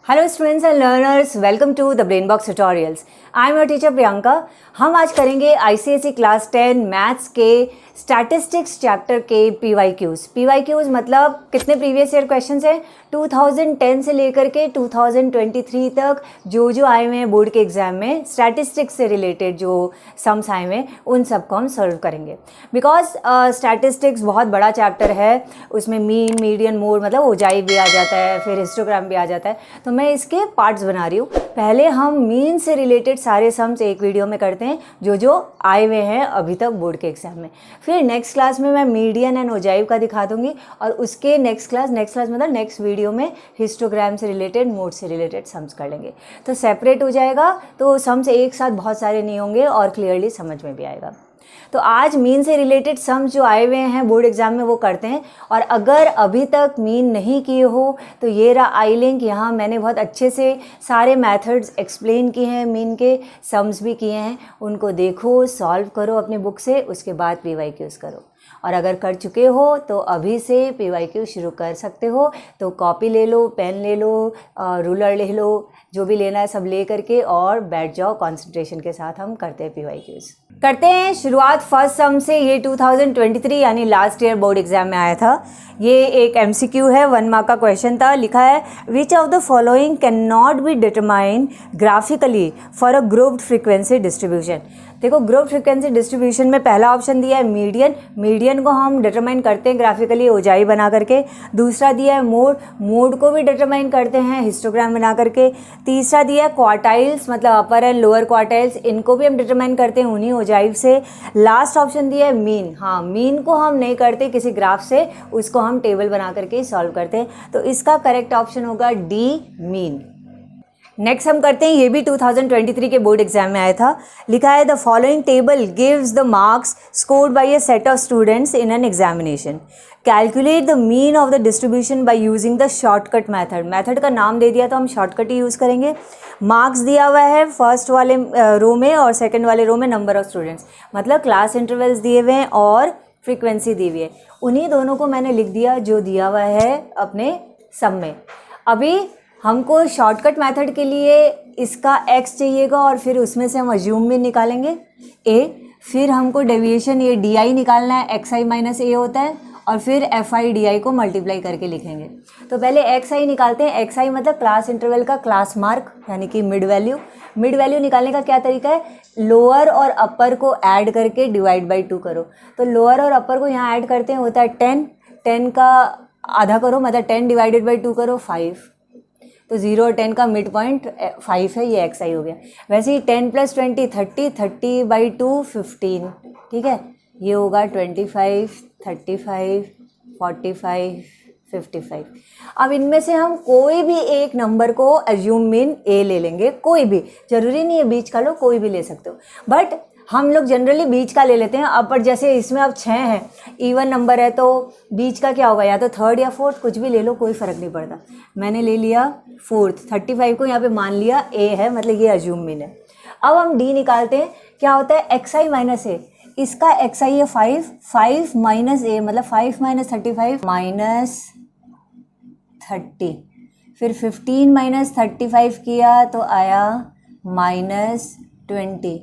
Hello students and learners, welcome to the Brainbox tutorials. I am your teacher Priyanka. हम आज करेंगे ICSE class 10 maths के statistics chapter के PYQs मतलब कितने प्रीवियस ईयर क्वेश्चंस हैं 2010 से लेकर के 2023 तक जो आए हुए हैं बोर्ड के एग्जाम में स्टैटिस्टिक्स से रिलेटेड जो सम्स आए हुए हैं उन सबको हम सॉल्व करेंगे। बिकॉज स्टैटिस्टिक्स बहुत बड़ा चैप्टर है, उसमें मीन, मीडियन, मोड मतलब ऊंचाई भी आ जाता है, फिर हिस्टोग्राम भी आ जाता है। तो मैं इसके पार्ट्स बना रही हूँ। पहले हम मीन से रिलेटेड सारे सम्स एक वीडियो में करते हैं जो आए हुए हैं अभी तक बोर्ड के एग्जाम में। फिर नेक्स्ट क्लास में मैं मीडियन एंड ऊंचाई का दिखा दूंगी और उसके नेक्स्ट क्लास मतलब नेक्स्ट वीडियो में हिस्टोग्राम से रिलेटेड, मोड से रिलेटेड सम्स कर लेंगे। तो सेपरेट हो जाएगा, तो सम्स एक साथ बहुत सारे नहीं होंगे और क्लियरली समझ में भी आएगा। तो आज मीन से रिलेटेड सम्स जो आए हुए हैं बोर्ड एग्जाम में वो करते हैं। और अगर अभी तक मीन नहीं किए हो तो ये रहा आई लिंक, यहाँ मैंने बहुत अच्छे से सारे मेथड्स एक्सप्लेन किए हैं, मीन के सम्स भी किए हैं, उनको देखो, सॉल्व करो अपनी बुक से, उसके बाद PYQs करो। और अगर कर चुके हो तो अभी से PYQ शुरू कर सकते हो। तो कॉपी ले लो, पेन ले लो, रूलर ले लो, जो भी लेना है सब ले करके और बैठ जाओ। कंसंट्रेशन के साथ हम करते हैं PYQs। करते हैं शुरुआत फर्स्ट सम से। ये 2023 यानी लास्ट ईयर बोर्ड एग्जाम में आया था। ये एक MCQ है, 1 मार्क का क्वेश्चन था। लिखा है which of the following can not be determine graphically for a grouped frequency distribution. देखो, ग्रुप फ्रीक्वेंसी डिस्ट्रीब्यूशन में पहला ऑप्शन दिया है मीडियन को हम डिटरमाइन करते हैं ग्राफिकली ऊंचाई बना करके। दूसरा दिया है मोड को भी डिटरमाइन करते हैं हिस्टोग्राम बना करके। तीसरा दिया है क्वार्टाइल्स मतलब अपर एंड लोअर क्वार्टाइल्स, इनको भी हम डिटरमाइन करते हैं उन्हीं ऊंचाई से। लास्ट ऑप्शन दिया है मीन। हाँ, मीन को हम नहीं करते किसी ग्राफ से, उसको हम टेबल बना करके सॉल्व करते हैं। तो इसका करेक्ट ऑप्शन होगा डी, मीन। नेक्स्ट हम करते हैं, ये भी 2023 के बोर्ड एग्जाम में आया था। लिखा है the following table gives the marks scored by a set of students in an examination. Calculate the mean of the distribution by using the shortcut method. Method का नाम दे दिया तो हम शॉर्टकट ही यूज़ करेंगे। मार्क्स दिया हुआ है फर्स्ट वाले रो में और सेकेंड वाले रो में नंबर ऑफ स्टूडेंट्स, मतलब क्लास इंटरवल्स दिए हुए हैं और फ्रीक्वेंसी दी हुई है। उन्हीं दोनों को मैंने लिख दिया जो दिया हुआ है अपने सम में। अभी हमको शॉर्टकट मेथड के लिए इसका x चाहिएगा और फिर उसमें से हम अज्यूम मीन निकालेंगे a। फिर हमको डेविएशन ये DI निकालना है, xi माइनस a होता है, और फिर fi DI को मल्टीप्लाई करके लिखेंगे। तो पहले xi निकालते हैं। xi मतलब क्लास इंटरवल का क्लास मार्क यानी कि मिड वैल्यू। मिड वैल्यू निकालने का क्या तरीका है, लोअर और अपर को ऐड करके डिवाइड बाई 2 करो। तो लोअर और अपर को यहाँ ऐड करते हैं, होता है 10 का आधा करो मतलब 10 डिवाइडेड बाई 2 करो 5। तो 0 और 10 का मिड पॉइंट 5 है, ये xi हो गया। वैसे ही 10 + 20 30 बाई 2 15, ठीक है। ये होगा 25, 35, 45, 55। अब इनमें से हम कोई भी एक नंबर को अज्यूम मीन a ले लेंगे, कोई भी, जरूरी नहीं है बीच का लो, कोई भी ले सकते हो, बट हम लोग जनरली बीच का ले लेते हैं। अब पर जैसे इसमें अब 6 हैं, इवन नंबर है, तो बीच का क्या होगा, या तो थर्ड या फोर्थ, कुछ भी ले लो, कोई फ़र्क नहीं पड़ता। मैंने ले लिया फोर्थ, 35 को यहाँ पे मान लिया a है, मतलब ये अज्यूम मीन है। अब हम d निकालते हैं, क्या होता है xi माइनस a। इसका xi है 5 माइनस a मतलब 5 माइनस 35 माइनस 30। फिर 15 माइनस 35 किया तो आया माइनस 20।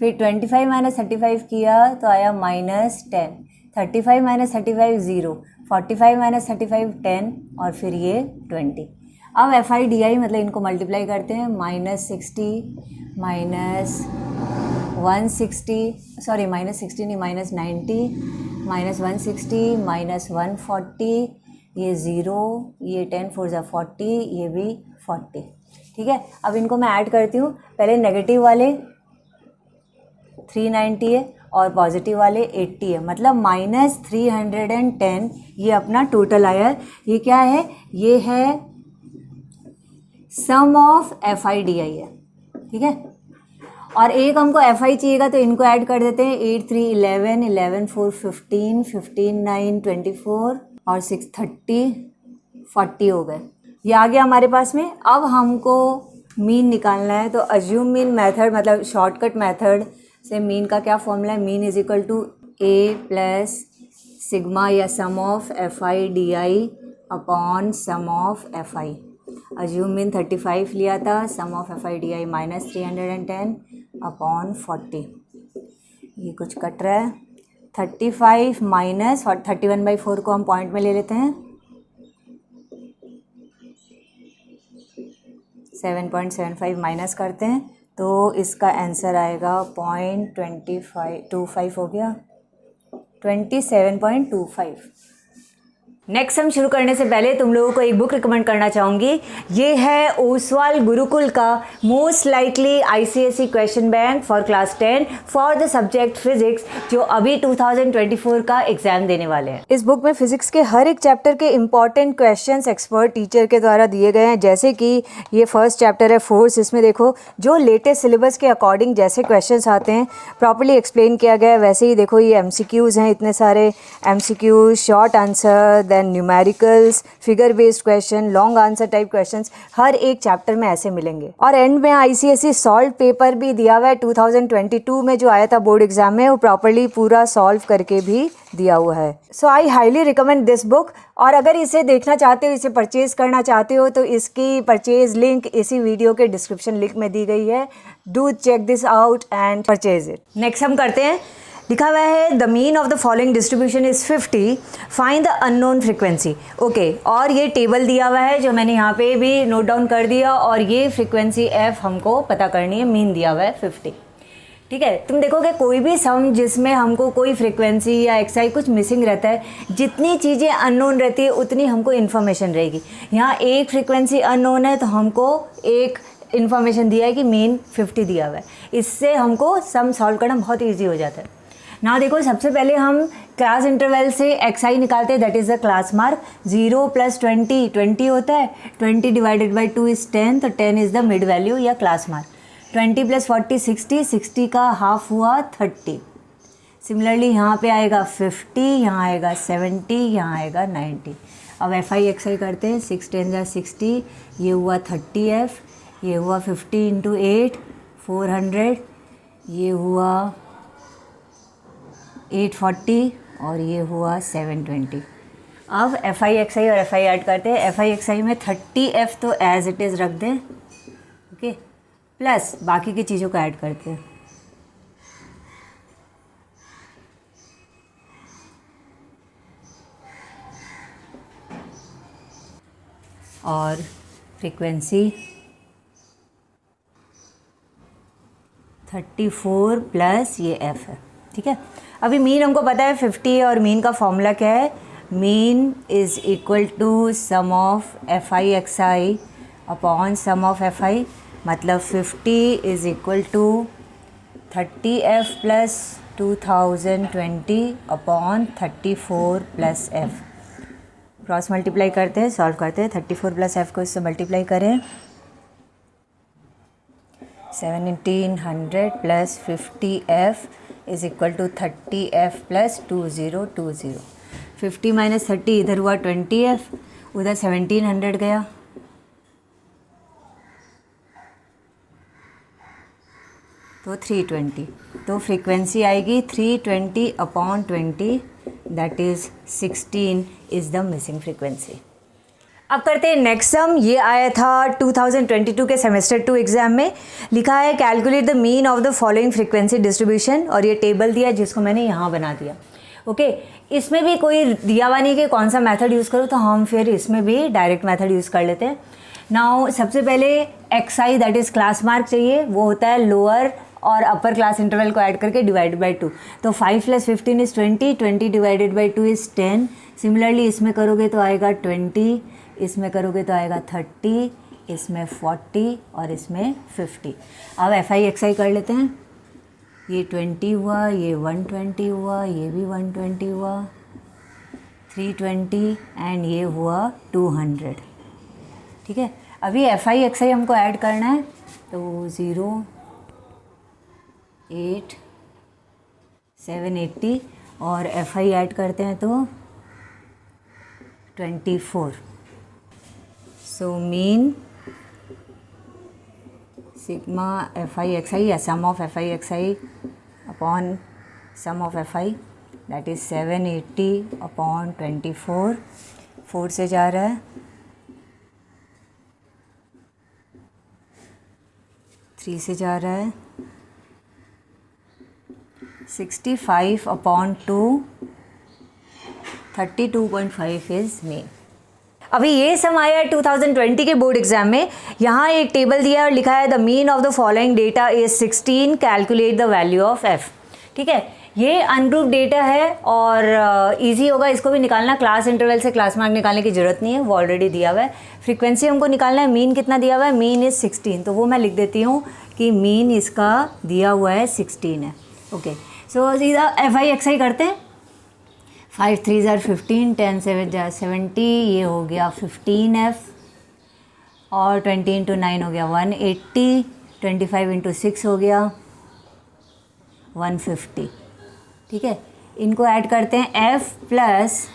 फिर 25 माइनस 35 किया तो आया माइनस 10। 35 माइनस 35 0, 45 माइनस 35 10, और फिर ये 20। अब fi DI मतलब इनको मल्टीप्लाई करते हैं, माइनस 60 माइनस 160, सॉरी माइनस 60 नहीं, माइनस 90 माइनस 160 माइनस 140, ये 0, ये 10 4 ज़ा 40, ये भी 40, ठीक है। अब इनको मैं ऐड करती हूँ। पहले नेगेटिव वाले 390 है और पॉजिटिव वाले 80 है, मतलब माइनस 310 ये अपना टोटल आया। ये क्या है, ये है सम ऑफ fi DI है, ठीक है। और एक हमको fi चाहिएगा तो इनको ऐड कर देते हैं। 8 3 11, 11 4 15, 15 9 24 और 6 30, 40 हो गए। ये आ गया हमारे पास में। अब हमको मीन निकालना है, तो अज्यूम मीन मेथड मतलब शॉर्टकट मेथड से मीन का क्या फॉर्मूला है, mean is equal to a plus sigma या sum of fi DI upon sum of fi। Assume mean 35 लिया था, sum of F I D i minus 310 upon 40, ये कुछ कट रहा है, 35 माइनस और 31/4 को हम पॉइंट में ले लेते हैं, 7.75 माइनस करते हैं तो इसका आंसर आएगा 0.25 हो गया, 27.25। नेक्स्ट हम शुरू करने से पहले तुम लोगों को एक बुक रिकमेंड करना चाहूँगी। ये है ओसवाल गुरुकुल का most likely ICSE question bank for class 10 for the subject physics, जो अभी 2024 का एग्जाम देने वाले हैं। इस बुक में फिजिक्स के हर एक चैप्टर के इंपॉर्टेंट क्वेश्चंस एक्सपर्ट टीचर के द्वारा दिए गए हैं। जैसे कि ये फर्स्ट चैप्टर है फोर्स, इसमें देखो जो लेटेस्ट सिलेबस के अकॉर्डिंग जैसे क्वेश्चंस आते हैं प्रॉपर्ली एक्सप्लेन किया गया है। वैसे ही देखो ये MCQs हैं, इतने सारे MCQs, short answer, then numericals, figure based question, long answer type questions हर एक चैप्टर में ऐसे मिलेंगे। और एंड में ICSE सॉल्व पेपर भी दिया हुआ है 2022 में जो आया था बोर्ड एग्जाम में, वो प्रॉपर्ली पूरा सॉल्व करके भी दिया हुआ है। So I highly recommend this book. और अगर इसे देखना चाहते हो, इसे परचेज करना चाहते हो, तो इसकी परचेज लिंक इसी वीडियो के डिस्क्रिप्शन लिंक में दी गई है। Do check this out and purchase it. Next हम करते हैं, लिखा हुआ है the mean of the following distribution is 50, find the unknown frequency. Okay, और ये टेबल दिया हुआ है जो मैंने यहाँ पे भी नोट डाउन कर दिया, और ये फ्रीक्वेंसी f हमको पता करनी है, मीन दिया हुआ है 50। ठीक है, तुम देखोगे कोई भी सम जिसमें हमको कोई फ्रीक्वेंसी या एक्सआई कुछ मिसिंग रहता है, जितनी चीज़ें अननोन रहती है उतनी हमको इन्फॉर्मेशन रहेगी। यहाँ एक फ्रीक्वेंसी अननोन है तो हमको एक इन्फॉर्मेशन दिया है कि मीन 50 दिया हुआ है। इससे हमको सम सॉल्व करना बहुत ईजी हो जाता है। ना देखो, सबसे पहले हम क्लास इंटरवल से एक्सआई निकालते हैं, that is the class mark. 0 + 20 20 होता है, 20 डिवाइडेड बाई 2 इज़ 10, तो 10 इज़ द मिड वैल्यू या क्लास मार्क। 20 + 40 60, 60 का हाफ हुआ 30। सिमिलरली यहाँ पे आएगा 50, यहाँ आएगा 70, यहाँ आएगा 90। अब FI एक्सआई करते हैं, 6 × 10 = 60, ये हुआ 30F, ये हुआ 50 × 8 400, ये हुआ 840, और ये हुआ 720। अब FI एक्सआई और FI ऐड करते हैं। FI एक्सआई में 30F तो एज इट इज़ रख दें, ओके, प्लस बाकी की चीज़ों को ऐड करते हैं। और फ्रीक्वेंसी 34 प्लस ये F है। ठीक है, अभी मीन हमको पता है 50 है, और मीन का फॉर्मूला क्या है, mean is equal to sum of FI XI upon sum of FI, मतलब 50 is equal to 30F plus 2020 upon 34 plus F। Cross multiply करते हैं, सॉल्व करते हैं। 34 प्लस F को इससे मल्टीप्लाई करें, 1700 plus 50F is equal to 30F plus 2020। 50 minus 30 इधर हुआ 20F, उधर 1700 गया, तो 320। तो फ्रीक्वेंसी आएगी 320 upon 20, that is 16 is the missing frequency. अब करते हैं नेक्स्ट सम। ये आया था 2022 के सेमेस्टर 2 एग्जाम में। लिखा है calculate the mean of the following frequency distribution, और ये टेबल दिया जिसको मैंने यहाँ बना दिया। ओके, इसमें भी कोई दिया हुआ नहीं कि कौन सा मेथड यूज़ करो, तो हम फिर इसमें भी डायरेक्ट मेथड यूज़ कर लेते हैं। नाउ सबसे पहले XI that is class mark चाहिए, वो होता है लोअर और अपर क्लास इंटरवल को ऐड करके डिवाइड बाई 2। तो 5 + 15 is 20, 20 divided by 2 is 10। Similarly इसमें करोगे तो आएगा 20, इसमें करोगे तो आएगा 30, इसमें 40 और इसमें 50। अब FI एक्सआई कर लेते हैं। ये 20 हुआ, ये 120 हुआ, ये भी 120 हुआ, 320 एंड ये हुआ 200। ठीक है, अभी FI एक्सआई हमको ऐड करना है, तो 0 8 780 और FI ऐड करते हैं तो 24। So mean sigma FI x i या sum of FI XI upon sum of FI that is 780 upon 24। 4 से जा रहा है 3 से जा रहा है 65/2 32.5 इज मीन। अभी ये सम आया है 2020 के बोर्ड एग्जाम में। यहाँ एक टेबल दिया है और लिखा है the mean of the following data is 16, calculate the value of F. ठीक है, ये अनप्रूव्ड डेटा है और इजी होगा इसको भी निकालना। क्लास इंटरवल से क्लास मार्क निकालने की जरूरत नहीं है, वो ऑलरेडी दिया हुआ है। फ्रीक्वेंसी हमको निकालना है, मीन कितना दिया हुआ है, मीन इज 16, तो वो मैं लिख देती हूँ कि मीन इसका दिया हुआ है 16 है। ओके, सो सीधा FI करते हैं। 5 3 are 15, 10 7 are 70, ये हो गया 15F और 20 इंटू 9 हो गया 180, 25 इंटू 6 हो गया 150। ठीक है, इनको ऐड करते हैं F प्लस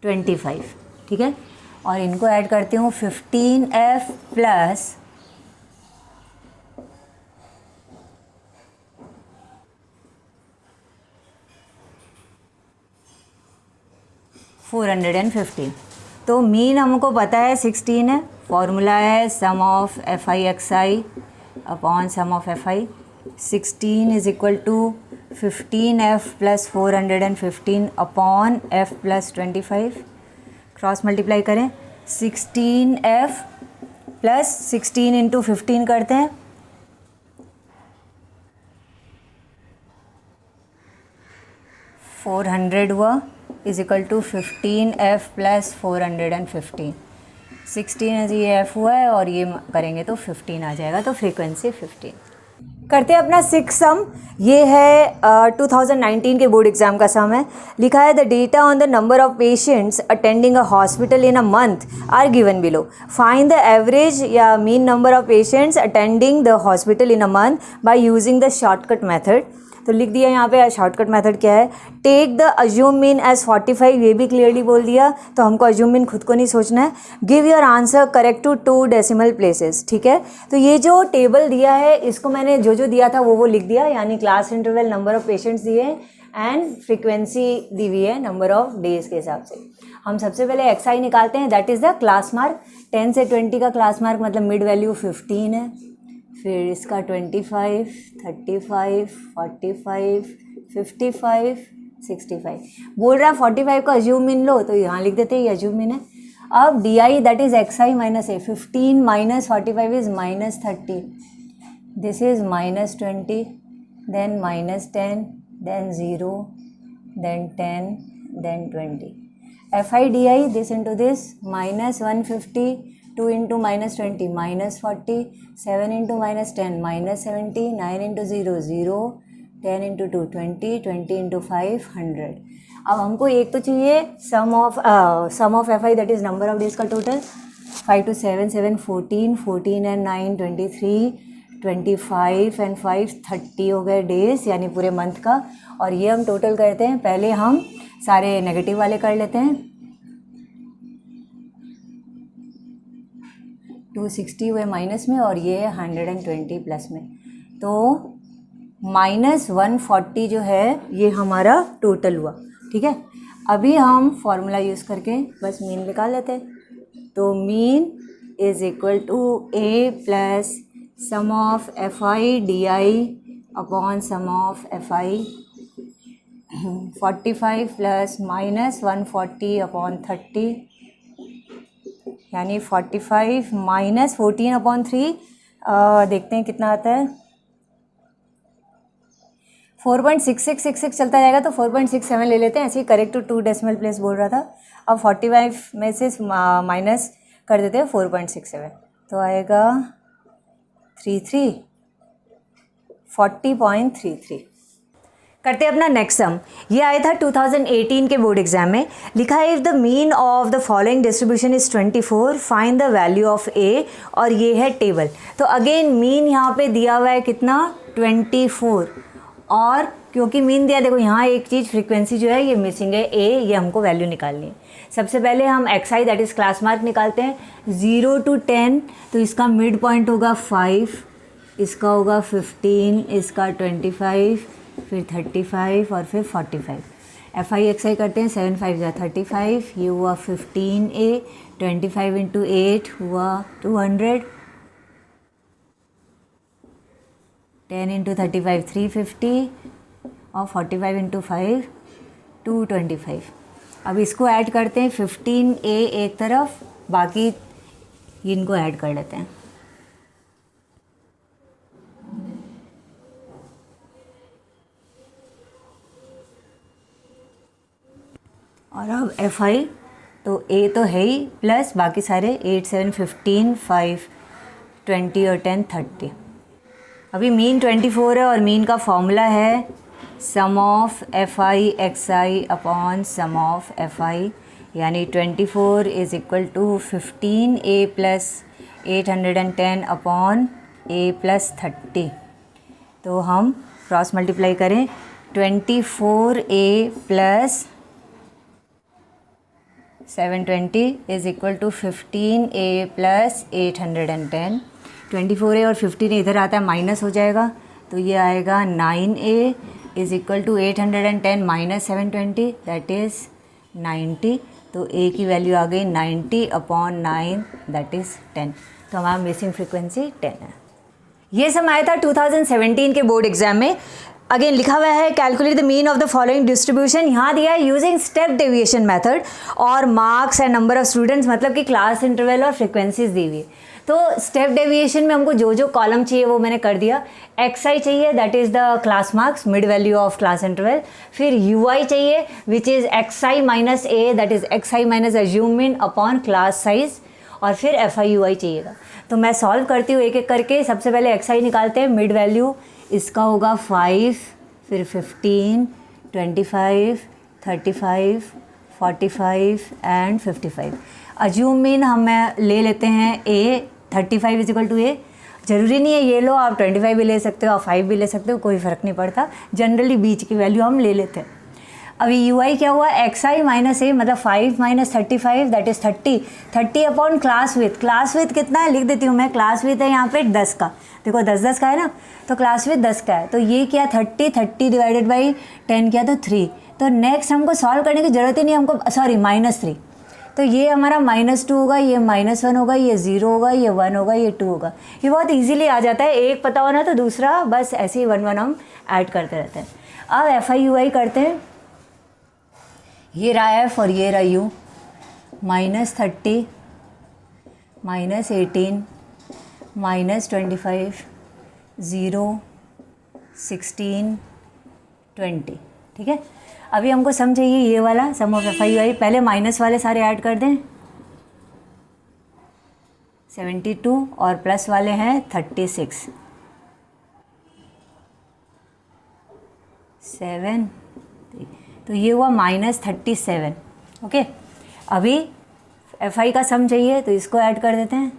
25। ठीक है, और इनको ऐड करती हूँ 15F प्लस 415। तो मीन हमको पता है 16 है। फॉर्मूला है sum of FI upon sum of FI। 16 is equal to 15F plus 415 upon F plus 25। Cross multiply करें, 16F प्लस 16 इंटू 15 करते हैं, 400 हुआ is equal to 15F plus 415। 16 ये F हुआ है और ये करेंगे तो 15 आ जाएगा, तो फ्रीक्वेंसी 15। करते हैं अपना 6 सम। ये है 2019 के बोर्ड एग्जाम का सम है। लिखा है the data on the number of patients attending a hospital in a month are given below. Find the average या mean number of patients attending the hospital in a month by using the shortcut method. तो लिख दिया यहाँ पे shortcut method क्या है, take the assume mean as 45, ये भी क्लियरली बोल दिया, तो हमको अज्यूम मीन खुद को नहीं सोचना है। Give your answer correct to 2 decimal places. ठीक है, तो ये जो टेबल दिया है इसको मैंने जो दिया था वो लिख दिया, यानी class interval, number of patients दिए एंड फ्रीक्वेंसी दी हुई है नंबर ऑफ डेज के हिसाब से। हम सबसे पहले XI निकालते हैं, that is the class mark. 10 से 20 का क्लास मार्क मतलब मिड वैल्यू 15 है, फिर इसका 25, 35, 45, 55, 65। बोल रहा है 45 का अज्यूम मीन लो, तो यहाँ लिख देते हैं ये अज्यूम मीन है। अब DI that is XI minus A, 15 minus 45 is minus 30, this is minus 20, then minus 10, then 0, then 10, then 20। FI DI this into this, minus 150, 2 into minus 20 minus 40, 7 into minus 10 minus 70, 9 into 0 0, 10 into 2 20, 20 into 5 100। अब हमको एक तो चाहिए sum of FI that is number of days का total. 5 to 7 7 14, 14 and 9 23, 25 and 5 30 हो गए days, यानी पूरे मंथ का। और ये हम टोटल करते हैं, पहले हम सारे नेगेटिव वाले कर लेते हैं। 260 हुए माइनस में और ये 120 प्लस में, तो माइनस 140 जो है ये हमारा टोटल हुआ। ठीक है, अभी हम फॉर्मूला यूज़ करके बस मीन निकाल लेते हैं। तो mean is equal to A plus sum of FI DI upon sum of FI। 45 plus minus 140 upon 30, यानी 45 माइनस 14 अपॉन 3, देखते हैं कितना आता है। 4.6666 चलता जाएगा, तो 4.67 ले लेते हैं। ऐसे ही करेक्ट टू 2 डेसिमल प्लेस बोल रहा था। अब 45 में से माइनस कर देते हैं 4.67, तो आएगा 40.33। करते हैं अपना नेक्स्ट सम। ये आया था 2018 के बोर्ड एग्जाम में। लिखा है if the mean of the following distribution is 24, find the value of A, और ये है टेबल। तो अगेन मीन यहाँ पे दिया हुआ है कितना, 24, और क्योंकि मीन दिया, देखो यहाँ एक चीज़ फ्रीक्वेंसी जो है ये मिसिंग है, A, ये हमको वैल्यू निकालनी है। सबसे पहले हम XI that is class mark निकालते हैं। 0 to 10, तो इसका मिड पॉइंट होगा 5, इसका होगा 15, इसका 25, फिर 35 और फिर 45। FI XI करते हैं, 7 5 जा 35, ये हुआ 15A, 25 इंटू 8 हुआ 200, 10 इंटू 35 350 और 45 इंटू 5 225। अब इसको ऐड करते हैं, 15A एक तरफ, बाकी इनको ऐड कर लेते हैं। और अब FI तो A तो है ही, प्लस बाकी सारे 8 7 15 5 20 और 10 30। अभी मीन 24 है और मीन का फॉर्मूला है sum of FI XI upon sum of FI, यानी 24 is equal to 15A plus 810 upon A plus 30। तो हम क्रॉस मल्टीप्लाई करें, 24A plus 720 is equal to 15A plus 810। 24A और 15 इधर आता है, माइनस हो जाएगा, तो ये आएगा 9A is equal to 810 minus 720, that is 90। तो A की वैल्यू आ गई 90 अपॉन 9, दैट इज़ 10। तो हमारा मिसिंग फ्रीक्वेंसी 10 है। ये सब आया था 2017 के बोर्ड एग्जाम में। अगेन लिखा हुआ है calculate the mean of the following distribution, यहाँ दिया है यूजिंग स्टेप डेविएशन मेथड, और marks and number of students, मतलब कि क्लास इंटरवल और फ्रिक्वेंसीज दी हुई है। तो स्टेप डेविएशन में हमको जो जो कॉलम चाहिए वो मैंने कर दिया। XI चाहिए, that is the class marks, mid value of class interval. फिर UI चाहिए which is XI minus A, that is XI minus assume mean upon class size, और फिर FI UI चाहिएगा। तो मैं सॉल्व करती हूँ एक एक करके। सबसे पहले XI निकालते हैं, मिड वैल्यू इसका होगा 5, फिर 15, 25, 35, 45 एंड 55। अज्यूम मीन हम ले लेते हैं A, 35 is equal to A। ज़रूरी नहीं है ये लो, आप 25 भी ले सकते हो, आप 5 भी ले सकते हो, कोई फ़र्क नहीं पड़ता, जनरली बीच की वैल्यू हम ले लेते हैं। अभी UI क्या हुआ, XI माइनस A, मतलब 5 minus 35 that is 30। 30 upon class with, class with कितना है लिख देती हूँ मैं, क्लास विथ है यहाँ पे 10 का, देखो 10 का है ना, तो क्लास विथ 10 का है, तो ये क्या 30 डिवाइडेड बाई 10 किया तो 3। तो नेक्स्ट हमको सॉल्व करने की ज़रूरत ही नहीं हमको, सॉरी -3। तो ये हमारा -2 होगा, ये -1 होगा, ये 0 होगा, ये 1 होगा, ये 2 होगा। ये बहुत इजीली आ जाता है, एक पता होना तो दूसरा बस ऐसे ही 1 1 हम ऐड करते रहते हैं। अब FI UI करते हैं। ये रहा F और ये रहा U, -30 -18 -25 0 16 20। ठीक है, अभी हमको सम चाहिए ये वाला, सम ऑफ FI UI। पहले माइनस वाले सारे ऐड कर दें, 72 और प्लस वाले हैं 36 7। तो ये हुआ -37। ओके, अभी FI का सम चाहिए तो इसको ऐड कर देते हैं,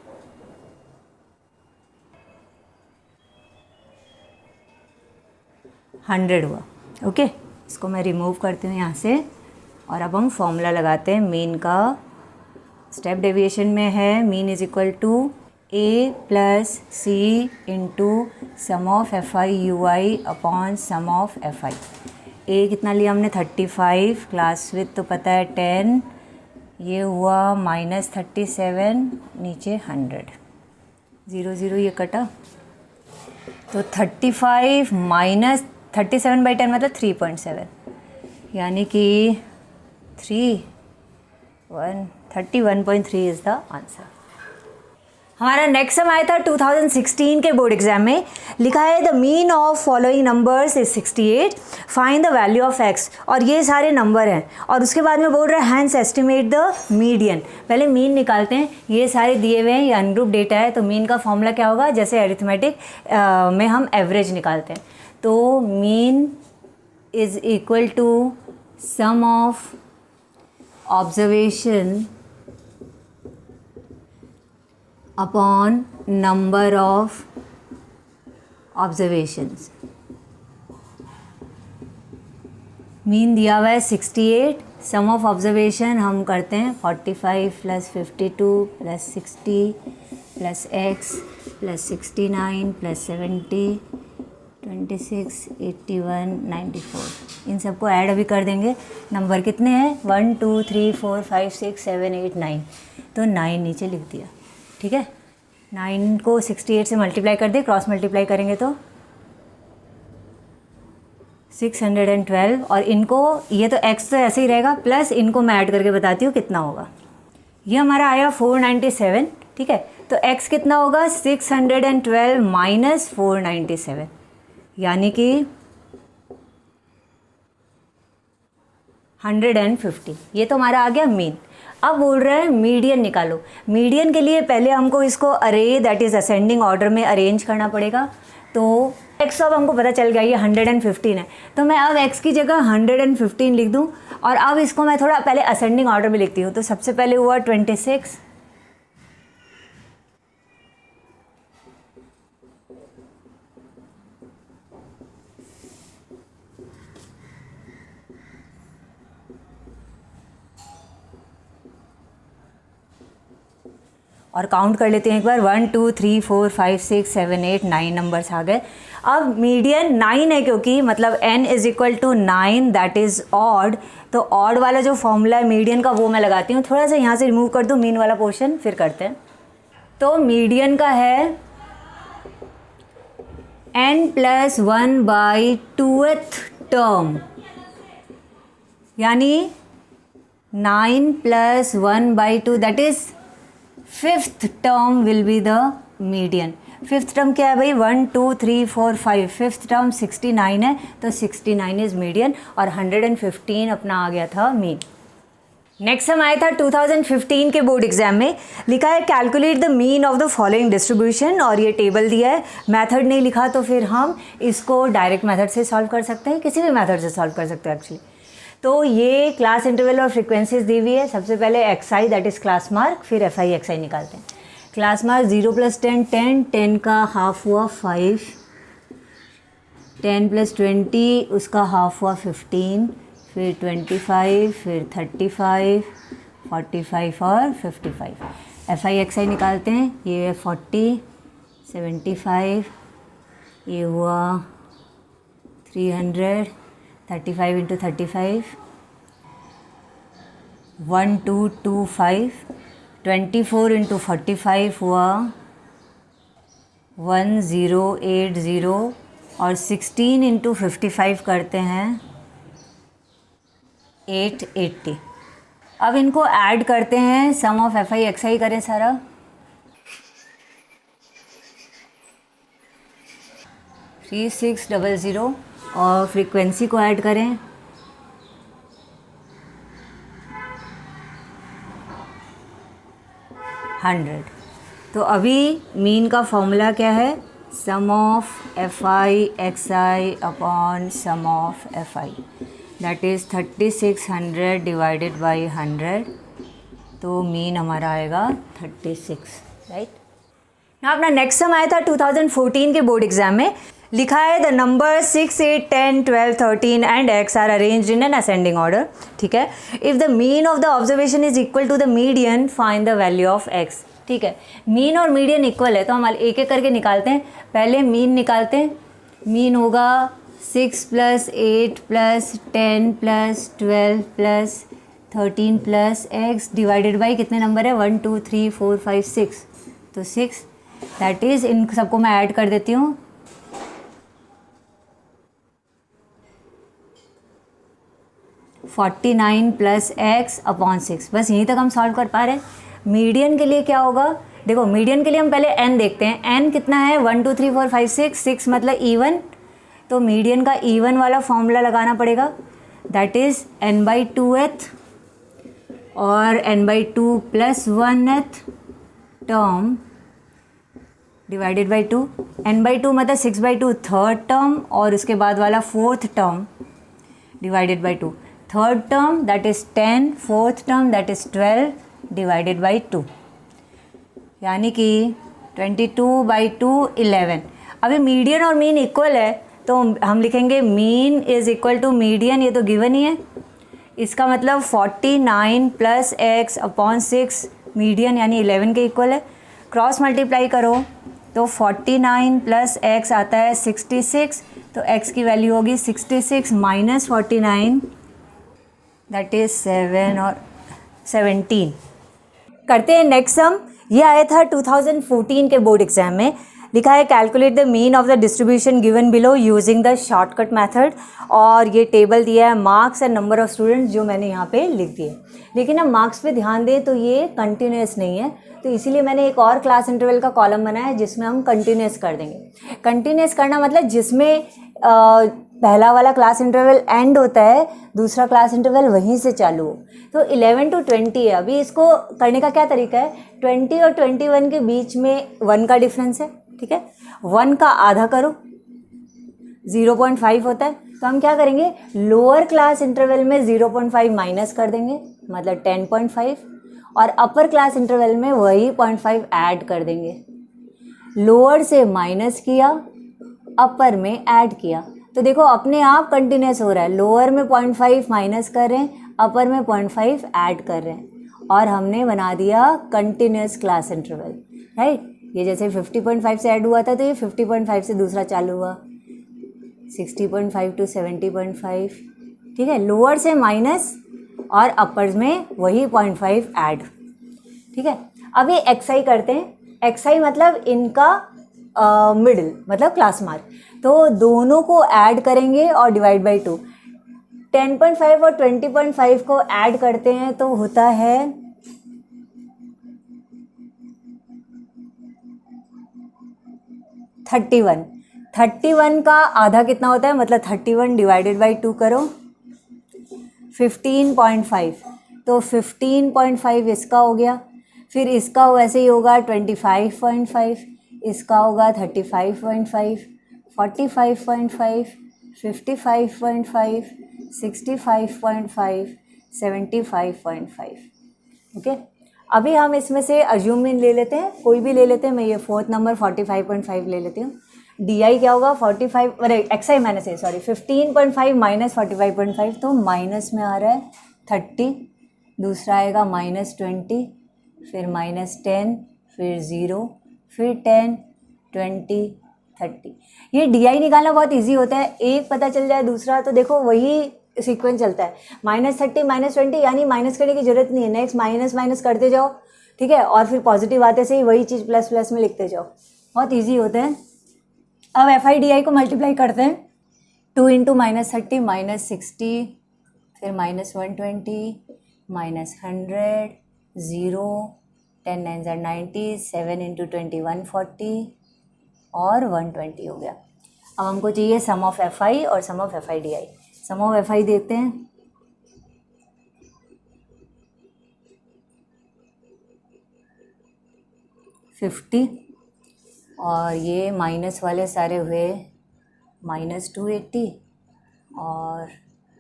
100 हुआ। ओके, इसको मैं रिमूव करती हूँ यहाँ से, और अब हम फॉर्मूला लगाते हैं मीन का। स्टेप डेविएशन में है mean is equal to A plus C into sum of FI UI upon sum of FI। A कितना लिया हमने 35, क्लास विथ तो पता है 10, ये हुआ -37, नीचे 100, 0 0 ये कटा, तो 35 माइनस 37/10 मतलब 3.7, यानी कि 31.3 इज़ द आंसर। हमारा नेक्स्ट सम आया था 2016 के बोर्ड एग्जाम में। लिखा है the mean of following numbers is 68, find the value of x, और ये सारे नंबर हैं, और उसके बाद में बोल रहा है हैंस एस्टिमेट द मीडियन। पहले मीन निकालते हैं, ये सारे दिए हुए हैं, ये अनग्रुप डेटा है, तो मीन का फॉर्मूला क्या होगा, जैसे अरिथमेटिक में हम एवरेज निकालते हैं, तो mean is equal to sum of observation upon number of observations. Mean दिया हुआ है 68, सम ऑफ ऑब्जर्वेशन हम करते हैं 45 plus 52 plus 60 plus x plus 69 plus 70 26 81 94। इन सबको ऐड अभी कर देंगे। नंबर कितने हैं, 1 2 3 4 5 6 7 8 9, तो 9 नीचे लिख दिया। ठीक है, 9 को 68 से मल्टीप्लाई कर दे, क्रॉस मल्टीप्लाई करेंगे तो 612 और इनको, ये तो x तो ऐसे ही रहेगा, प्लस इनको मैं ऐड करके बताती हूँ कितना होगा। ये हमारा आया 497, ठीक है। तो x कितना होगा 612 माइनस 497, यानी कि 150। ये तो हमारा आ गया मीन। अब बोल रहे हैं मीडियन निकालो। मीडियन के लिए पहले हमको इसको अरे दैट इज़ असेंडिंग ऑर्डर में अरेंज करना पड़ेगा। तो x अब हमको पता चल गया ये 115 है, तो मैं अब x की जगह 115 लिख दूँ और अब इसको मैं थोड़ा पहले असेंडिंग ऑर्डर में लिखती हूँ। तो सबसे पहले हुआ 26, और काउंट कर लेते हैं एक बार, 1 2 3 4 5 6 7 8 9 नंबर्स आ गए। अब मीडियन 9 है क्योंकि मतलब n is equal to 9 that is odd. तो ऑड वाला जो फॉर्मूला है मीडियन का वो मैं लगाती हूँ। थोड़ा सा यहाँ से रिमूव कर दूँ मीन वाला पोर्शन, फिर करते हैं। तो मीडियन का है n प्लस 1/2th टर्म, यानी 9 plus 1/2 that is 5th term will be the median. 5th term क्या है भाई, 1 2 3 4 5, 5th टर्म 69 है, तो 69 इज मीडियन और 115 अपना आ गया था मीन। नेक्स्ट हम आया था 2015 के बोर्ड एग्जाम में, लिखा है calculate the mean of the following distribution, और ये टेबल दिया है। मेथड नहीं लिखा तो फिर हम इसको डायरेक्ट मेथड से सॉल्व कर सकते हैं, किसी भी मेथड से सॉल्व कर सकते हैं एक्चुअली। तो ये क्लास इंटरवल और फ्रीक्वेंसीज दी हुई है। सबसे पहले XI that is class mark, फिर FI XI निकालते हैं। क्लास मार्क 0 + 10 10, 10 का हाफ हुआ 5, 10 + 20 उसका हाफ हुआ 15, फिर 25, फिर 35, 45 और 55। FI XI निकालते हैं, ये है 40, 75, ये हुआ 300, 35 × 35, 1225, 24 × 45 हुआ 1080 और 16 × 55 करते हैं 880। अब इनको ऐड करते हैं, सम ऑफ FI XI करें सारा, 3600 और फ्रीक्वेंसी को ऐड करें 100। तो अभी मीन का फॉर्मूला क्या है, sum of FI XI upon sum of FI that is 3600 divided by 100, तो मीन हमारा आएगा 36, राइट। ना अपना नेक्स्ट सम आया था 2014 के बोर्ड एग्जाम में, लिखा है the number 6 8 10 12 13 and x are arranged in an ascending order, ठीक है। If the mean of the observation is equal to the median find the value of x, ठीक है। मीन और मीडियन इक्वल है तो हम एक एक करके निकालते हैं। पहले मीन निकालते हैं। मीन होगा 6 + 8 + 10 + 12 + 13 + x डिवाइडेड बाई कितने नंबर है, 1 2 3 4 5 6, तो 6 दैट इज़, इन सबको मैं ऐड कर देती हूँ, 49 + x अपॉन 6। बस यहीं तक हम सॉल्व कर पा रहे हैं। मीडियन के लिए क्या होगा, देखो मीडियन के लिए हम पहले n देखते हैं। n कितना है, 1 2 3 4 5 6, 6 मतलब even, तो मीडियन का even वाला फॉर्मूला लगाना पड़ेगा, दैट इज़ n/2th और n/2 + 1th term divided by 2। n/2 मतलब 6/2 थर्ड टर्म और उसके बाद वाला 4th term divided by 2। Third term that is 10, fourth term that is 12 divided by 2, यानी कि 22/2 11। अभी मीडियन और मीन इक्वल है तो हम लिखेंगे mean is equal to median, ये तो गिवन ही है। इसका मतलब 49 + x अपॉन 6 मीडियन यानी 11 के इक्वल है। क्रॉस मल्टीप्लाई करो तो 49 + x आता है 66, तो x की वैल्यू होगी 66 - 49 दैट इज़ 7 और 17। करते हैं नेक्स्ट सम। ये आया था 2014 के बोर्ड एग्जाम में। लिखा है calculate the mean of the distribution given below using the shortcut method, और ये टेबल दिया है marks and number of students जो मैंने यहाँ पे लिख दिए। लेकिन अब मार्क्स पे ध्यान दें तो ये कंटिन्यूस नहीं है, तो इसीलिए मैंने एक और क्लास इंटरवल का कॉलम बनाया है जिसमें हम कंटिन्यूस कर देंगे। कंटिन्यूस करना मतलब जिसमें पहला वाला क्लास इंटरवल एंड होता है, दूसरा क्लास इंटरवल वहीं से चालू हो। तो 11 to 20 है। अभी इसको करने का क्या तरीका है, 20 और 21 के बीच में 1 का डिफरेंस है, ठीक है। 1 का आधा करो, 0.5 होता है, तो हम क्या करेंगे, लोअर क्लास इंटरवल में 0.5 माइनस कर देंगे, मतलब 10.5, और अपर क्लास इंटरवल में वही 0.5 ऐड कर देंगे। लोअर से माइनस किया, अपर में ऐड किया, तो देखो अपने आप कंटिन्यूस हो रहा है। लोअर में 0.5 माइनस कर रहे हैं, अपर में 0.5 ऐड कर रहे हैं, और हमने बना दिया कंटिन्यूस क्लास इंटरवल, राइट। ये जैसे 50.5 से ऐड हुआ था, तो ये 50.5 से दूसरा चालू हुआ, 60.5 to 70.5, ठीक है। लोअर से माइनस और अपर्स में वही 0.5 ऐड, ठीक है। अब ये एक्सआई करते हैं। एक्सआई मतलब इनका मिडिल, मतलब क्लास मार्क, तो दोनों को ऐड करेंगे और डिवाइड बाई 2। 10.5 और 20.5 को ऐड करते हैं तो होता है 31। 31 का आधा कितना होता है, मतलब 31 डिवाइडेड बाई 2 करो, 15.5, तो 15.5 इसका हो गया। फिर इसका वैसे ही होगा 25.5, इसका होगा 35.5, 45.5, 55.5, 65.5, 75.5, ओके। अभी हम इसमें से अज्यूम इन ले लेते हैं, कोई भी ले लेते हैं। मैं ये 4th नंबर 45.5 ले लेती हूँ। डी आई क्या होगा, 45, अरे एक्स आई माइनस 15.5 माइनस 45.5, तो माइनस में आ रहा है 30, दूसरा आएगा -20, फिर -10, फिर 0, फिर 10, 20, 30। ये डी आई निकालना बहुत ईजी होता है, एक पता चल जाए दूसरा तो देखो वही सीक्वेंस चलता है। -30 -20 यानी माइनस करने की जरूरत नहीं है, नेक्स्ट माइनस माइनस करते जाओ, ठीक है, और फिर पॉजिटिव आते से ही वही चीज़ प्लस प्लस में लिखते जाओ, बहुत ईजी होते हैं। अब एफ आई डी आई को मल्टीप्लाई करते हैं। 2 × -30 -60, फिर -120, -100, 0, 10 9 are 90, 7 × 20 140 और 120 हो गया। अब हमको चाहिए सम ऑफ एफ आई और sum of F I D i. Sum of F i देखते हैं, $50, और ये माइनस वाले सारे हुए -280 और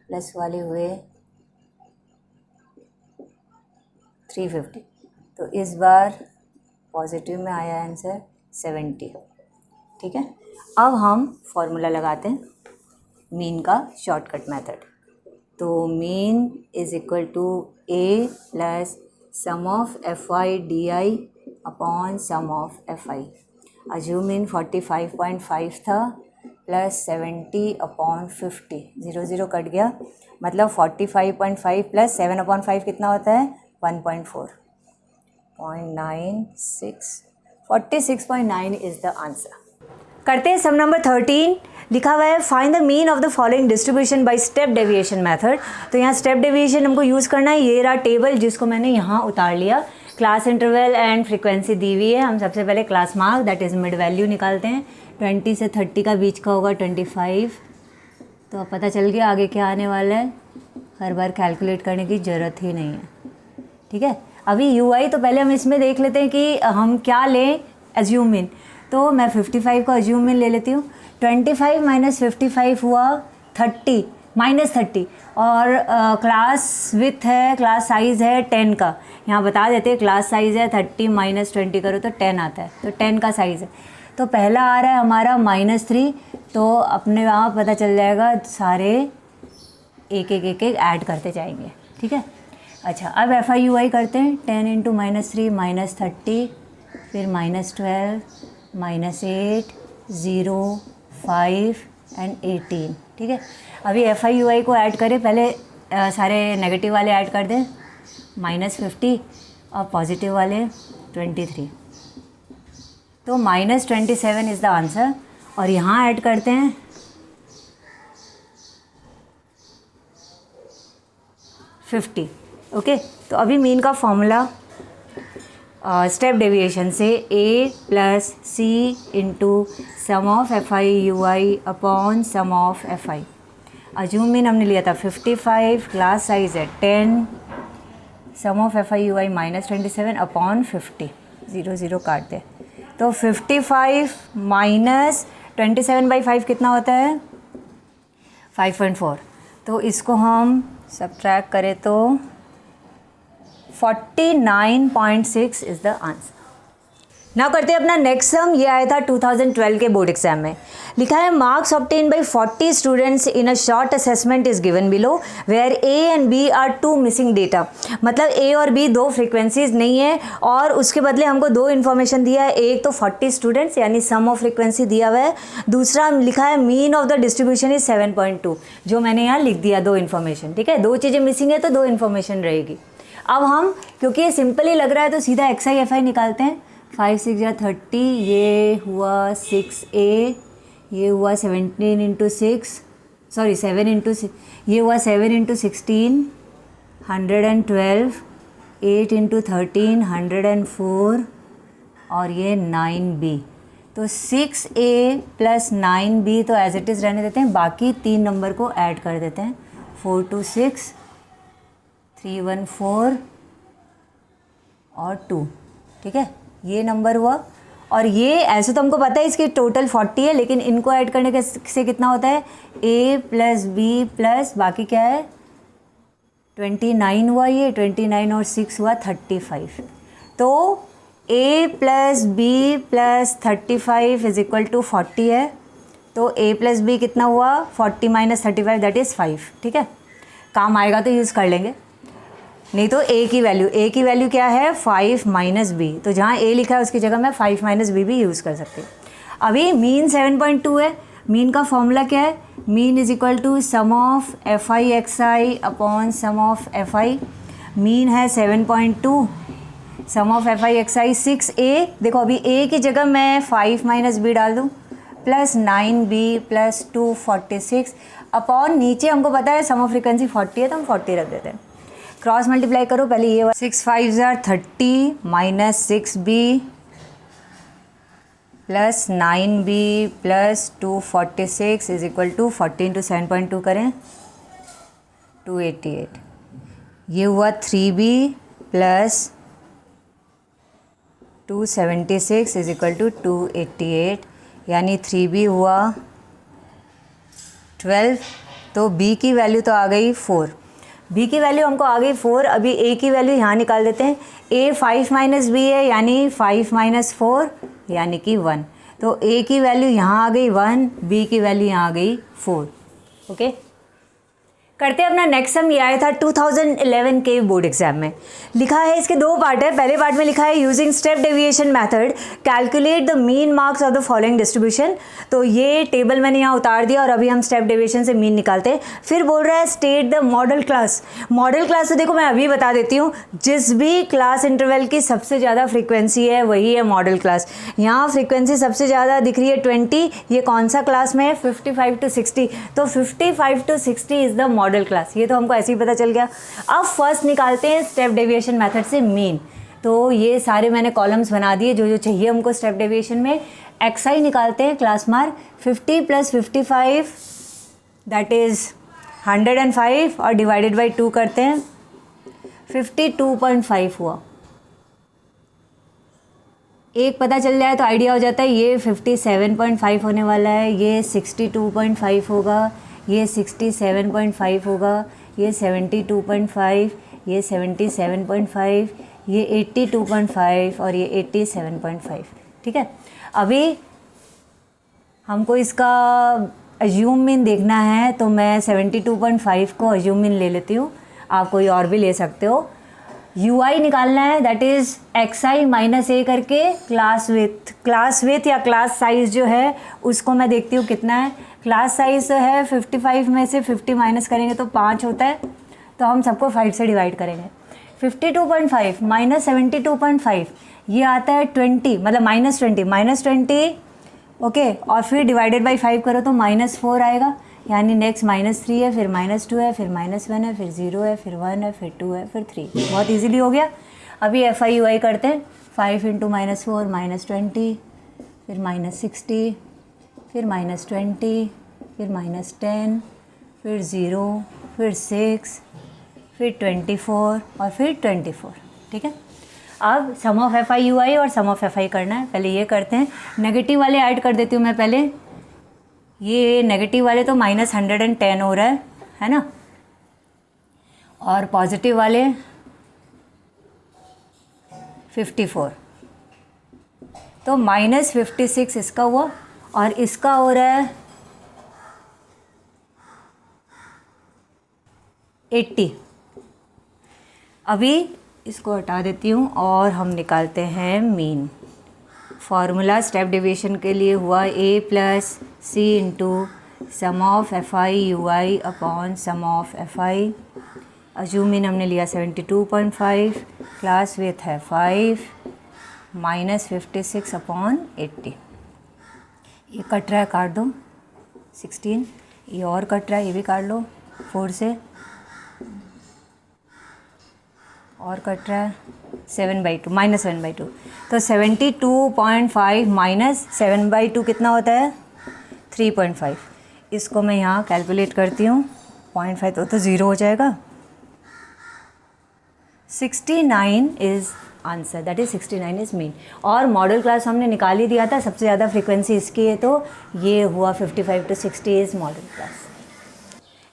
प्लस वाले हुए 350। तो इस बार पॉजिटिव में आया आंसर 70, ठीक है। अब हम फॉर्मूला लगाते हैं मीन का शॉर्टकट मेथड। तो mean is equal to A plus sum of F I D I upon sum of F I. Assumed mean 45.5 था, प्लस 70 अपॉन 50, 0 0 कट गया, मतलब 45.5 प्लस 7/5 कितना होता है, 1.4, 0.96, 46.9 इज़ द आंसर। करते हैं सम नंबर 13। लिखा हुआ है find the mean of the following distribution by step deviation method. तो यहाँ स्टेप डेविएशन हमको यूज़ करना है। ये रहा टेबल जिसको मैंने यहाँ उतार लिया। क्लास इंटरवल एंड फ्रीक्वेंसी दी हुई है। हम सबसे पहले class mark that is mid value निकालते हैं। 20 से 30 का बीच का होगा 25। तो अब पता चल गया आगे क्या आने वाला है, हर बार कैलकुलेट करने की ज़रूरत ही नहीं है, ठीक है। अभी यू आई तो पहले हम इसमें देख लेते हैं कि हम क्या लें एज्यूम इन। तो मैं 55 का एज्यूम इन ले लेती हूँ। 25 माइनस 55 हुआ 30 -30, और क्लास विथ है, क्लास साइज़ है 10 का। यहाँ बता देते हैं क्लास साइज़ है 30 माइनस 20 करो तो 10 आता है, तो 10 का साइज़ है। तो पहला आ रहा है हमारा -3, तो अपने वहाँ पता चल जाएगा, सारे एक एक ऐड करते जाएंगे, ठीक है। अच्छा, अब एफ आई यू आई करते हैं। 10 × -3 -30, फिर -12, -8, 0, 5 एंड 18, ठीक है। अभी एफ आई यू आई को ऐड करें, पहले सारे नेगेटिव वाले ऐड कर दें, -50 और पॉजिटिव वाले 23। तो -27 इज़ द आंसर। और यहाँ ऐड करते हैं 50। ओके, तो अभी मीन का फॉर्मूला स्टेप डेविएशन से a plus C into sum of FI/UI upon sum of FI। Assume mean हमने लिया था 55, क्लास साइज है 10, सम ऑफ FI/UI -27 अपॉन 50, 0 0 काट दे। तो 55 माइनस 27/5 कितना होता है 5.4। तो इसको हम सब्ट्रैक्ट करें तो 49.6 इज़ द आंसर। नाउ करते हैं अपना नेक्स्ट सम। ये आया था 2012 के बोर्ड एग्जाम में। लिखा है marks obtained by 40 students in a short assessment is given below where A and B are two missing data. मतलब ए और बी दो फ्रीक्वेंसीज नहीं है और उसके बदले हमको दो इन्फॉर्मेशन दिया है। एक तो 40 स्टूडेंट्स यानी सम ऑफ फ्रीक्वेंसी दिया हुआ है, दूसरा लिखा है mean of the distribution is 7.2, जो मैंने यहाँ लिख दिया दो इन्फॉर्मेशन। ठीक है, दो चीज़ें मिसिंग है तो दो इन्फॉर्मेशन रहेगी। अब हम क्योंकि ये सिंपल ही लग रहा है तो सीधा XI FI निकालते हैं। 5 6 या 30, ये हुआ 6A, ये हुआ 17 इंटू 6, सॉरी 7 इंटू 6, ये हुआ 7 इंटू 16 112, 8 इंटू 13 104 और ये 9B। तो 6A प्लस 9B तो एज इट इज़ रहने देते हैं, बाकी 3 नंबर को ऐड कर देते हैं। 426 314 और 2। ठीक है, ये नंबर हुआ। और ये ऐसे तो हमको पता है इसकी टोटल 40 है, लेकिन इनको ऐड करने के से कितना होता है A प्लस B प्लस बाकी क्या है 29 हुआ, ये 29 और 6 हुआ 35। तो A plus B plus 35 is equal to 40 है। तो A प्लस B कितना हुआ 40 माइनस 35 दैट इज़ 5। ठीक है, काम आएगा तो यूज़ कर लेंगे, नहीं तो A की वैल्यू क्या है 5 माइनस बी। तो जहाँ A लिखा है उसकी जगह मैं 5 माइनस बी भी यूज़ कर सकती हूँ। अभी मीन 7.2 है। मीन का फॉर्मूला क्या है, mean is equal to sum of FI/XI upon sum of FI। Mean है 7.2, सम ऑफ FI/XI 6A। देखो अभी A की जगह मैं 5 माइनस बी डाल दूँ प्लस 9B प्लस 246 अपॉन नीचे हमको पता है सम ऑफ फ्रीक्वेंसी 40 है तो हम 40 रख देते हैं। क्रॉस मल्टीप्लाई करो, पहले ये 6 5 30 minus 6B plus 9B plus 246 is equal to 40 into 7.2 करें 288। ये हुआ 3B plus 276 is equal to 288, यानी 3B हुआ 12। तो B की वैल्यू तो आ गई 4। B की वैल्यू हमको आ गई 4। अभी A की वैल्यू यहाँ निकाल देते हैं। A 5 माइनस B है यानी 5 माइनस 4 यानी कि 1। तो A की वैल्यू यहाँ आ गई 1, B की वैल्यू यहाँ आ गई 4। ओके, करते हैं अपना नेक्स्ट सम। ये आया था 2011 के बोर्ड एग्जाम में। लिखा है, इसके दो पार्ट है। पहले पार्ट में लिखा है using step deviation method calculate the mean marks of the following distribution. तो ये टेबल मैंने यहाँ उतार दिया और अभी हम स्टेप डेविएशन से मीन निकालते हैं। फिर बोल रहा है state the model class. Model class तो देखो मैं अभी बता देती हूँ, जिस भी क्लास इंटरवल की सबसे ज़्यादा फ्रीक्वेंसी है वही है मॉडल क्लास। यहाँ फ्रीक्वेंसी सबसे ज़्यादा दिख रही है 20। ये कौन सा क्लास में है 55 to 60। तो 55 to 60 is the model class. ये तो हमको ऐसे ही पता चल गया। अब फर्स्ट निकालते हैं स्टेप डेविएशन मेथड से मीन। तो ये सारे मैंने कॉलम्स बना दिए जो जो चाहिए हमको स्टेप डेविएशन में। XI निकालते हैं, class mark 50 plus 55 that is 105 और डिवाइडेड बाई 2 करते हैं 52.5 हुआ। एक पता चल जाए तो आइडिया हो जाता है। ये 57.5 होने वाला है, ये 62.5 होगा, ये 67.5 होगा, ये 72.5, ये 77.5, ये 82.5 और ये 87.5। ठीक है, अभी हमको इसका अज्यूम मीन देखना है तो मैं 72.5 को अज्यूम मीन ले लेती हूँ, आप कोई और भी ले सकते हो। UI निकालना है that is XI minus A करके क्लास विथ या क्लास साइज़ जो है उसको मैं देखती हूँ कितना है। क्लास साइज़ है 55 में से 50 माइनस करेंगे तो 5 होता है, तो हम सबको 5 से डिवाइड करेंगे। 52.5 माइनस 72.5 ये आता है 20, मतलब -20 ओके, और फिर डिवाइडेड बाई 5 करो तो -4 आएगा, यानी नेक्स्ट -3 है, फिर -2 है, फिर -1 है, फिर 0 है, फिर 1 है, फिर 2 है, फिर 3। बहुत इजीली हो गया। अभी FI करते हैं। 5 × -4 -20, फिर -60, फिर -20, फिर -10, फिर 0, फिर 6, फिर 24 और फिर 24। ठीक है, अब सम ऑफ FI और सम ऑफ FI करना है। पहले ये करते हैं, नेगेटिव वाले ऐड कर देती हूँ मैं पहले। ये नेगेटिव वाले तो -110 हो रहा है ना, और पॉजिटिव वाले 54, तो -56 इसका हुआ, और इसका हो रहा है 80। अभी इसको हटा देती हूँ और हम निकालते हैं मीन। फॉर्मूला स्टेप डिवीजन के लिए हुआ A + C × sum of FI upon sum of FI। Assumed हमने लिया 72.5, क्लास विथ है 5, -56 अपॉन 80। ये कट रहा है, काट दो 16, ये और कट रहा है, ये भी काट लो 4 से, और कट रहा है 7/2, -7/2। तो 72.5 - 7/2 कितना होता है? 3.5। इसको मैं यहाँ कैलकुलेट करती हूँ, 0.5 तो 0 हो जाएगा। 69 is answer, that is 69 is mean. और मॉडल क्लास हमने निकाल ही दिया था, सबसे ज़्यादा फ्रीक्वेंसी इसकी है, तो ये हुआ 55 to 60 is model class.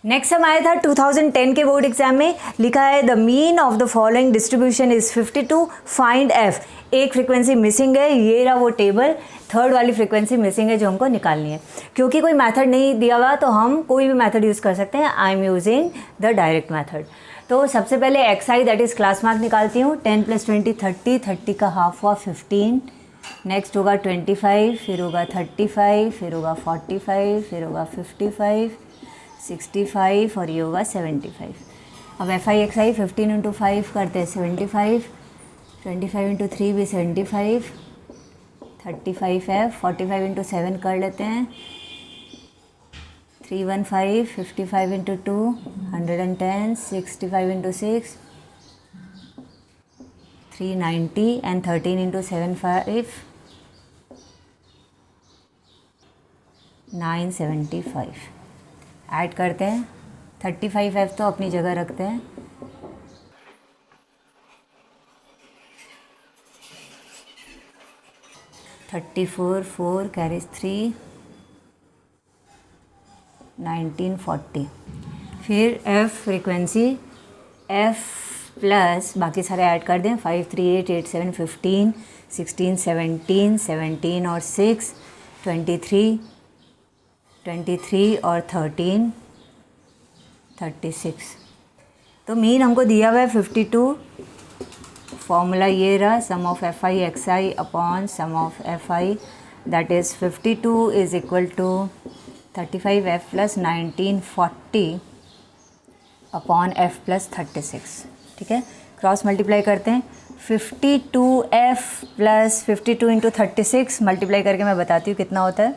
Next हम आया था 2010 के बोर्ड एग्जाम में, लिखा है the mean of the following distribution is 52, find F। एक फ्रीक्वेंसी मिसिंग है, ये रहा वो टेबल, थर्ड वाली फ्रीक्वेंसी मिसिंग है जो हमको निकालनी है। क्योंकि कोई मेथड नहीं दिया हुआ तो हम कोई भी मेथड यूज़ कर सकते हैं। I am using the direct method. तो सबसे पहले XI that is class mark निकालती हूँ। 10 + 20 30, 30 का हाफ हुआ 15, नेक्स्ट होगा 25, फिर होगा 35, फिर होगा 45, फिर होगा 55, 65 और ये होगा 75। अब FI XI 15 × 5 करते हैं 75, 25 × 3 भी 75, 35 है, 45 × 7 कर लेते हैं 315, 55 × 2 110, 65 × 6 390 and 13 × 7 5 975। ऐड करते हैं, 35F तो अपनी जगह रखते हैं, 34 4 कैरीज 3 1940। फिर F फ्रीक्वेंसी F प्लस बाकी सारे ऐड कर दें, 5 3 8 8 7 15 16 17 17 और 6 23 23 और 13 36। तो मीन हमको दिया हुआ है 52। फॉर्मूला ये रहा, sum of FI XI upon sum of FI, that is 52 is equal to 35F + 1940 अपॉन F + 36। ठीक है, क्रॉस मल्टीप्लाई करते हैं, 52F + 52 × 36 मल्टीप्लाई करके मैं बताती हूँ कितना होता है।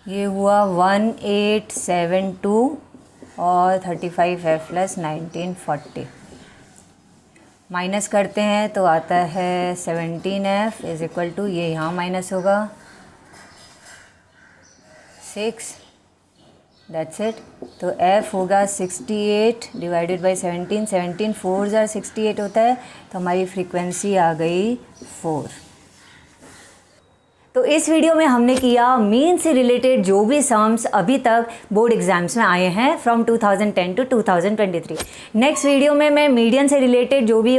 ये हुआ 1872 और 35F + 1940 माइनस करते हैं तो आता है 17F इज़ इक्वल टू, ये यहाँ माइनस होगा 6, दैट्स इट। तो F होगा 68 डिवाइडेड बाई 17, 17 4 = 68 होता है, तो हमारी फ्रीक्वेंसी आ गई 4। तो इस वीडियो में हमने किया मीन से रिलेटेड जो भी सम्स अभी तक बोर्ड एग्जाम्स में आए हैं फ्रॉम 2010 टू 2023। नेक्स्ट वीडियो में मैं मीडियन से रिलेटेड जो भी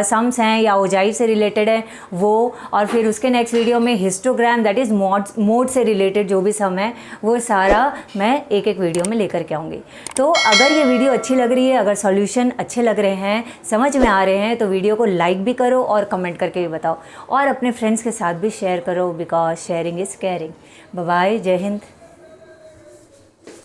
सम्स हैं या ओजाइव से रिलेटेड है वो, और फिर उसके नेक्स्ट वीडियो में हिस्टोग्राम दैट इज़ मोड से रिलेटेड जो भी सम है वो सारा मैं एक एक वीडियो में लेकर के आऊँगी। तो अगर ये वीडियो अच्छी लग रही है, अगर सॉल्यूशन अच्छे लग रहे हैं, समझ में आ रहे हैं, तो वीडियो को लाइक भी करो और कमेंट करके भी बताओ, और अपने फ्रेंड्स के साथ भी शेयर करो, because sharing is caring. Bye bye, जय हिंद।